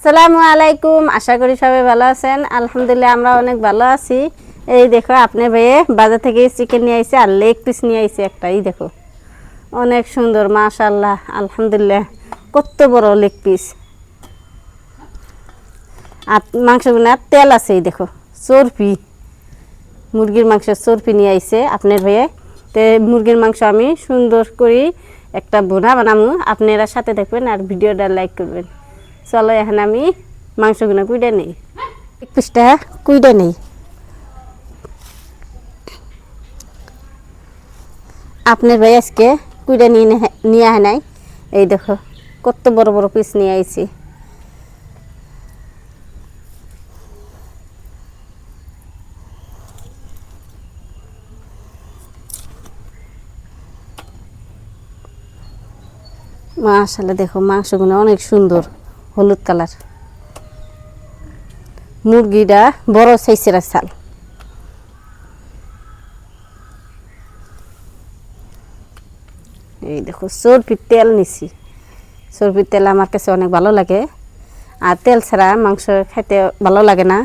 আসসালামু আলাইকুম। আশা করি সবাই ভালো আছেন। আলহামদুলিল্লাহ আমরা অনেক ভালো আছি। এই দেখো আপনার ভাইয়ে বাজার থেকে চিকেন নিয়ে আইছে আর লেগ পিস নিয়ে আইছে একটা। এই দেখো অনেক সুন্দর মাশাআল্লাহ আলহামদুলিল্লাহ। কত বড় লেগ পিস আর মাংসগুলো তেল আছে। এই দেখো চর্বি, মুরগির মাংসের চর্বি নিয়ে আইছে আপনার ভাইয়ে। তো মুরগির মাংস আমি সুন্দর করে একটা বোনা বানাবো, আপনারা সাথে দেখবেন আর ভিডিওটা লাইক করবেন। চলো এখন আমি মাংসগুলো কুইডে নেই, এক পিসটা কুইডে নেই। আপনার ভাই আজকে কুইডে নিয়ে আহে নাই। এই দেখো কত বড় বড় পিস নিয়ে আইছি। মাশাআল্লাহ দেখো মাংসগুলো অনেক সুন্দর হলুদ কালার। মুরগিটা বড় সাইজের চাল। এই দেখো চর্বির তেল নিছি। চর্বির তেল আমার কাছে অনেক ভালো লাগে, আর তেল ছাড়া মাংস খেতে ভালো লাগে না।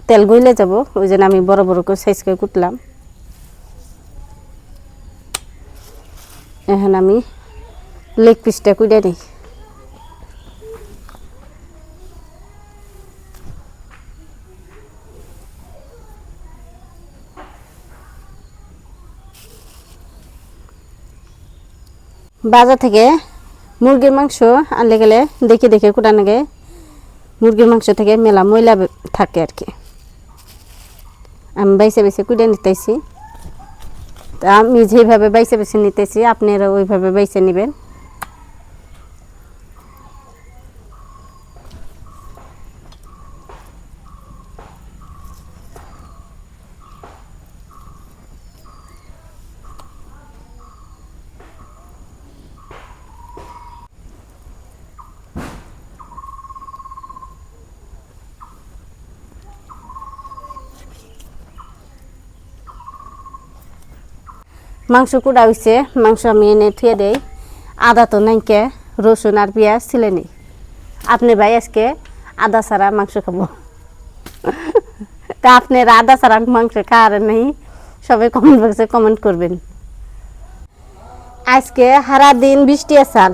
তেল গইলে যাব, ওই জন্য আমি বড় বড় করে সাইজ করে কুটলাম। এখন আমি লেগ পিসটা কুইডে নিই। বাজার থেকে মুরগির মাংস আনলে গেলে দেখে দেখে কুটানো গে। মুরগির মাংস থেকে মেলা ময়লা থাকে আর কি। আমি বাইসে বাইসে কুটে নিতেছি। তা আমি যেভাবে বাইসে বাইসে নিতেছি আপনারা ওইভাবে বাইসে নেবেন। মাংস কুড়া হয়েছে, মাংস আমি এনে থুয়ে দেই। আদা তো নাইকে, রসুন আর পেঁয়াজ ছিলে নেই। আপনি ভাই আজকে আদা ছাড়া মাংস খাবো। তা আপনার আদা ছাড়া মাংস খাওয়ার নেই, সবাই কমেন্ট বক্সে কমেন্ট করবেন। আজকে সারা দিন বৃষ্টি আসাল,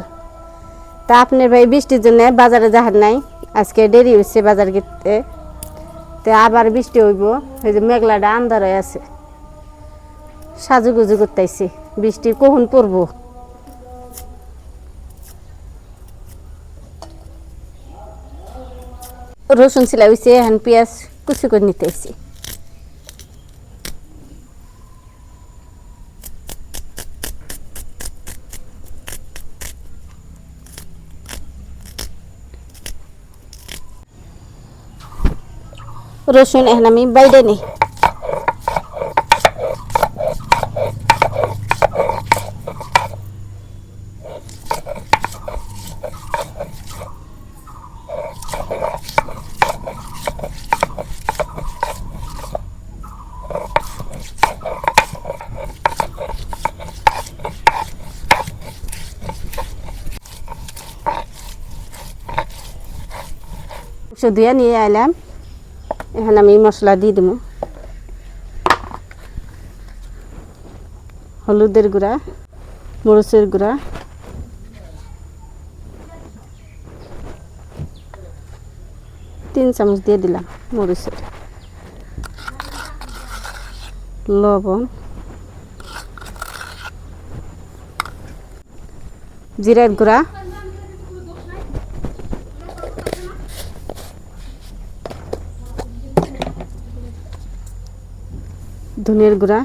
তা আপনার ভাই বৃষ্টির জন্য বাজারে যাহার নাই। আজকে দেরি হয়েছে বাজার গিয়ে, তো আবার বৃষ্টি হইব। এই যে মেঘলাটা আন্ধার হয়ে আছে, সাজুগুজু করতেছি বৃষ্টি কখন পড়ব। রসুন ছিলা হয়েছে, এখন পেঁয়াজ কুচি করে নিতেছি। রসুন এখন আমি বাইরে নিই। ধুয়ে নিয়ে আইলাম, এখন আমি মশলা দিয়ে দেবো। হলুদের গুঁড়া, মরিচের গুঁড়া, তিন চামচ দিয়ে দিলাম মরিচের, লবণ, জিরার গুঁড়া, ধনিয়ার গুঁড়া,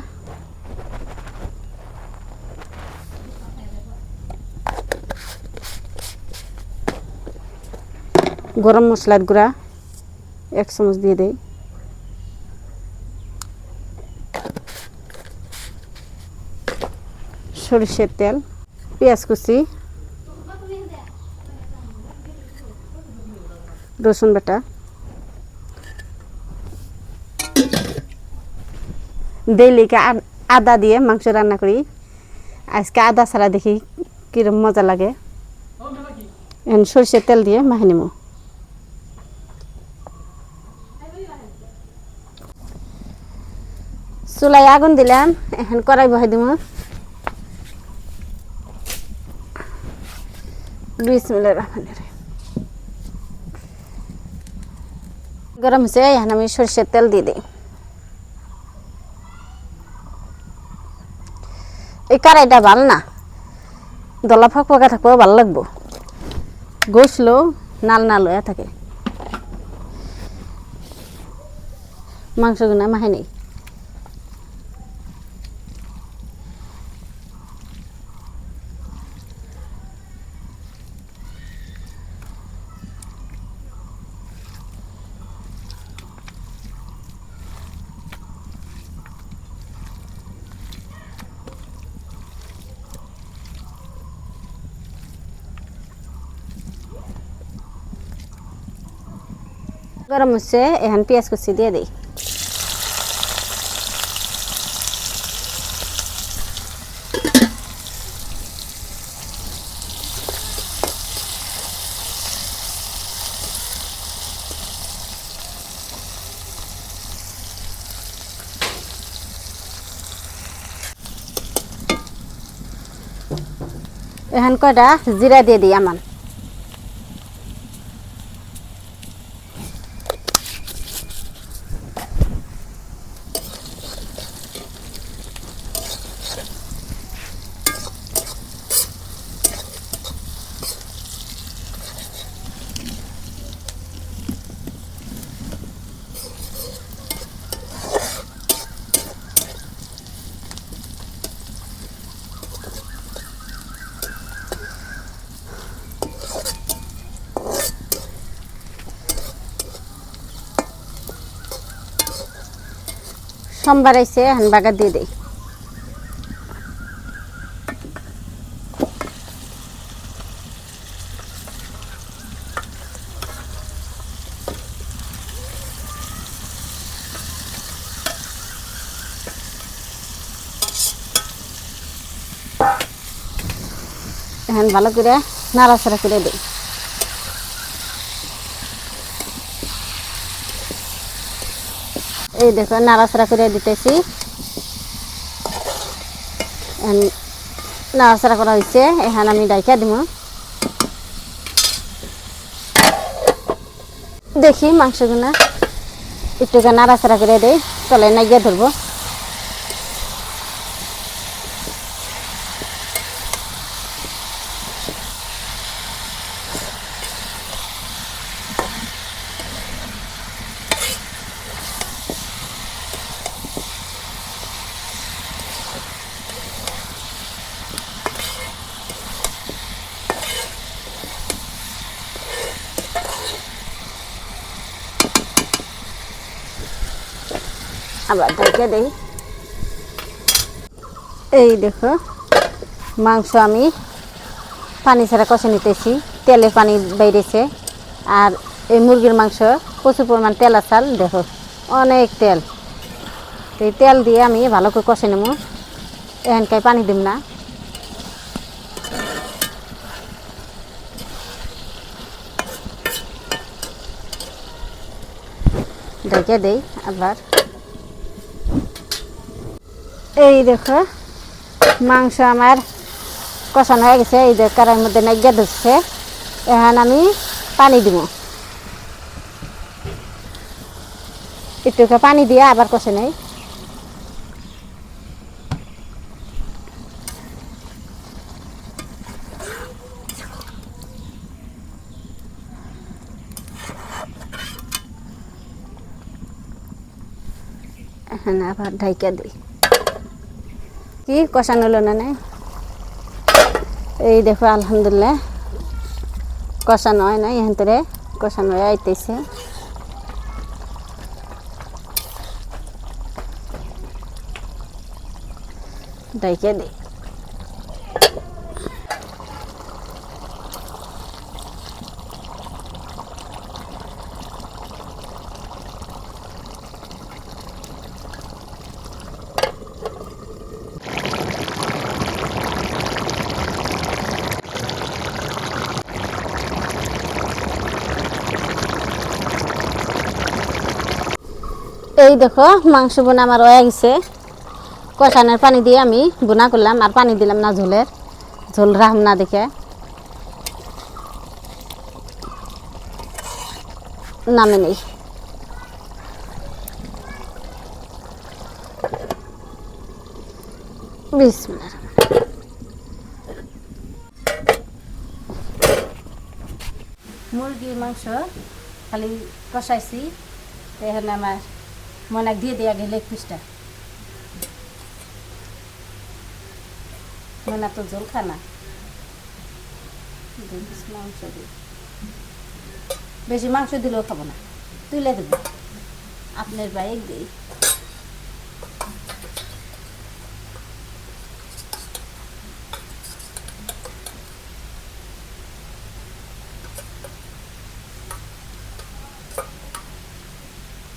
গরম মশলার গুঁড়া 1 চামচ দিয়ে দেই, সরিষার তেল, পেঁয়াজ কুচি, রসুন বাটা, দেইলিকে আদা দিয়ে মাংস রান্না করি। আজকে আদা ছাড়া দেখি কিরম মজা লাগে। এখন সরষের তেল দিয়ে মাখে নিব। চুলায় আগুন দিলাম, এখন কড়াই বহাই দিব। বিসমিল্লাহির রহমানির রহিম। গরম হয়েছে, এখন আমি সরষের তেল দিয়ে দিই। এই কড়াইটা ভাল না, দলা ফাঁক ফাঁকা থাকবো, ভালো লাগবো। গোসলো নাল নাল হয়ে থাকে। মাংসগুলো মাখে নেই। গরম হচ্ছে, এখন পেঁয়াজ কুচি দিয়ে দিই। এখন কয়টা জিরা দিয়ে দিই আমার। সোমবার আইসে, এখন বাগার দিয়ে দিই। এখন ভালো করে নাড়াচাড়া করে দিই। এই দেখো নাড়াচাড়া করে দিতেছি। নাড়াচাড়া করা হয়েছে, এখন আমি ডাইকা দিব। দেখি মাংসগুলো একটু নাড়াচাড়া করে দিই, তলে নাইয়া ধরবো। আবার ঢেকে দেই। এই দেখো মাংস আমি পানি ছাড়া কষে নিতেছি, তেলে পানি বাইরেছে। আর এই মুরগির মাংস প্রচুর পরিমাণ তেল আসাল, দেখো অনেক তেল। এই তেল দিয়ে আমি ভালো করে কষে নেব, এখানকার পানি দিব না। ঢেকে দেই আবার। এই দেখো মাংস আমার কষানো হয়ে গেছে, এই দেখো কড়াইয়ের মধ্যে নাইগা ধরছে। এখন আমি পানি দিব, একটু পানি দিয়ে আবার কষে নেই। এখন আবার ঢাইকা দিই। কি কষানো হলো না? এই দেখো আলহামদুলিল্লাহ কষানো হয় না, এখান থেকে কষানো হয়ে আইতেছে। ঢাইকা দিই। এই দেখো মাংস বোনা আমার হয়ে গেছে। কষানোর পানি দিয়ে আমি বোনা করলাম, আর পানি দিলাম না ঝোলের, ঝোল রাখম না দেখে। নামে নেই। বিসমিল্লাহ। মুরগির মাংস খালি কষাইছি, এখানে আমার মনে দিয়ে দেওয়া গেলে লেগ পিসটা মনে তো ঝোল খানা মাংস দিই, বেশি মাংস দিলেও খাবো না, তুলে দেবো আপনার বাইক দিই।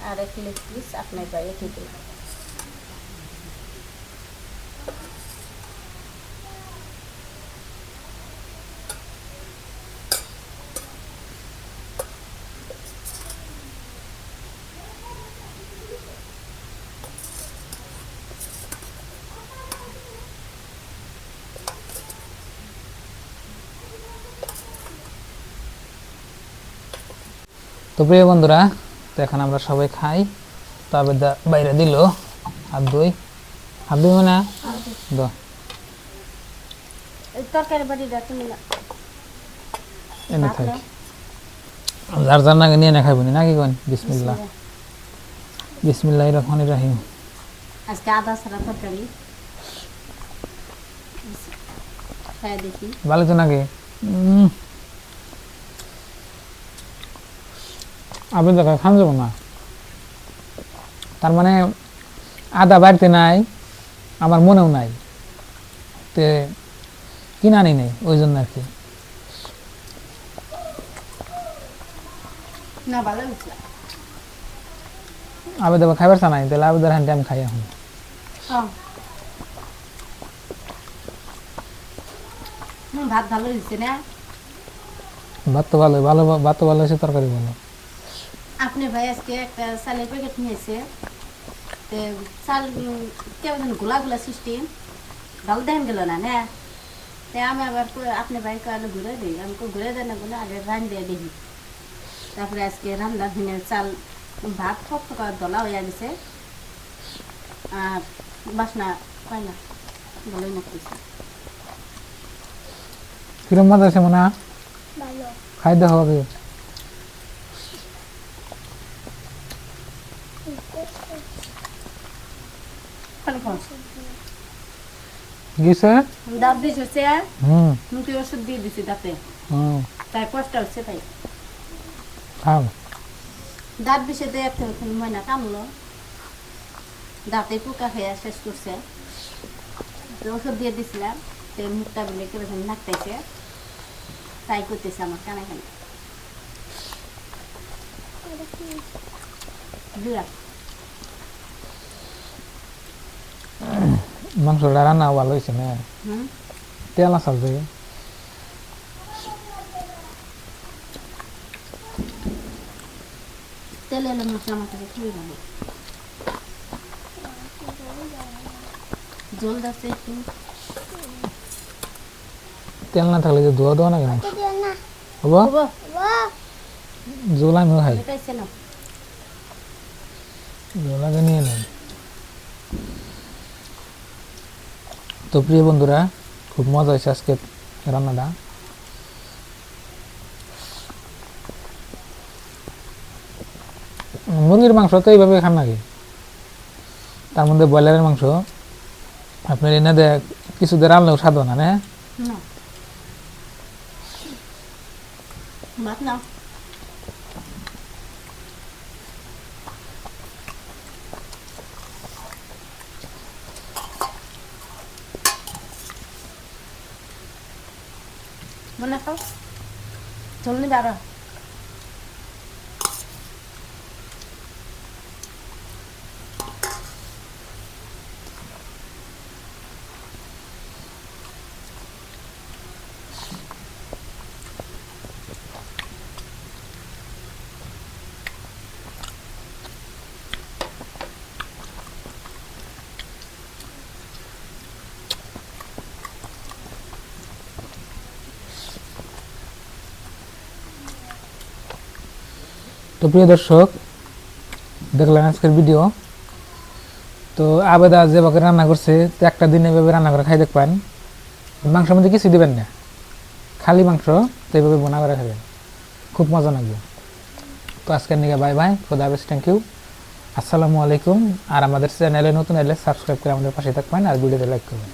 আর এক লেগ পিস আপনার বাইরে খেতে দিই। তো প্রিয় বন্ধুরা, তো এখন আমরা সবাই খাই। তবে বাইরে দিল হাত ধুই, হাত ধুই মানে দো তরকারি বাড়িটা তুমি এনে থাক, যার যার নাকি নিয়ে না খাইব নাকি কোন। বিসমিল্লাহ, বিসমিল্লাহির রহমানির রহিম। আজকে আদা ছাড়া তরকারি খাই দেখি। ভালো তো নাকি? আপনি তো খান যাব না, তার মানে আদা বাড়িতে নাই, আমার মনেও নাই, তে কিনা আনি নেই, ওই জন্য আর কি। না ভালো হয়েছে। আবে দেবো খাইবার চা নাই, তাহলে আবেদার হ্যান্ডে আমি খাই এখন। ভাত ভালো হয়েছে না? ভাত তো ভালো, ভালো ভাত তো ভালো হয়েছে, তরকারি ভালো। আপনি ভাই আজকে একটা চালের প্যাকেট নিয়েছে, চাল কেমন গোলা গোলা সিস্টেম, ভালো দেখেন গেল না না। আমি আবার আপনি ভাই কালে ঘুরে দিই, আমি ঘুরে দেয় না বলে আগে রান দিয়ে দেখি। তারপরে আজকে রান্না ভিনে চাল ভাত ঠক ঠকা দলা হয়ে গেছে, আর বাসনা পাই না, ভালোই না খাইছে। কিরম মজা আছে মনে হয়? খাই দেখো আগে। গেছে দাঁত দিস হচ্ছে, মুখে ওষুধ দিয়ে দিছি দাঁতে, তাই কষ্ট হচ্ছে। তাই খাও, দাঁত বিষে দিয়ে ময়না কামলো, দাঁতে পোকা খেয়ে শেষ করছে। ওষুধ দিয়ে দিছিলাম, মুখটা বলে কিরকম নাকটাইছে, তাই করতেছে আমার কানে কানে। মাংসটা রান্না ভালো হয়েছে না? তেল আসাল থেকে তেল এলে মশলা মাথাকে খুবই ভালো, জল যাচ্ছে একটু। তেল না থাকলে যে ধোয়া দেওয়া না কেন হবো, জল আমিও খাই, জল আগে নিয়ে নেই। তো প্রিয় বন্ধুরা, খুব মজা হয়েছে আজকে রান্নাটা। মুরগির মাংস তো এইভাবে খান নাকি? তার মধ্যে ব্রয়লারের মাংস আপনার এনে দেয় কিছু দিয়ে রান্নাও স্বাদ না না? ভাত নাও। মনে খাও, চল নি দাঁড়া। তো প্রিয় দর্শক, দেখলেন আজকের ভিডিও। তো আবেদা যেভাবে রান্না করছে, তো একটা দিন এভাবে রান্না করে খাই দেখবেন, মাংসের মধ্যে কিছু দিবেন না, খালি মাংস, তো এইভাবে বোনা করে খাবেন, খুব মজা লাগবে। তো আজকের নিকে বাই বাই, খোদা হাফেজ, থ্যাংক ইউ, আসসালামু আলাইকুম। আর আমাদের চ্যানেলে নতুন এলে সাবস্ক্রাইব করে আমাদের পাশে থাকবেন আর ভিডিওতে লাইক করবেন।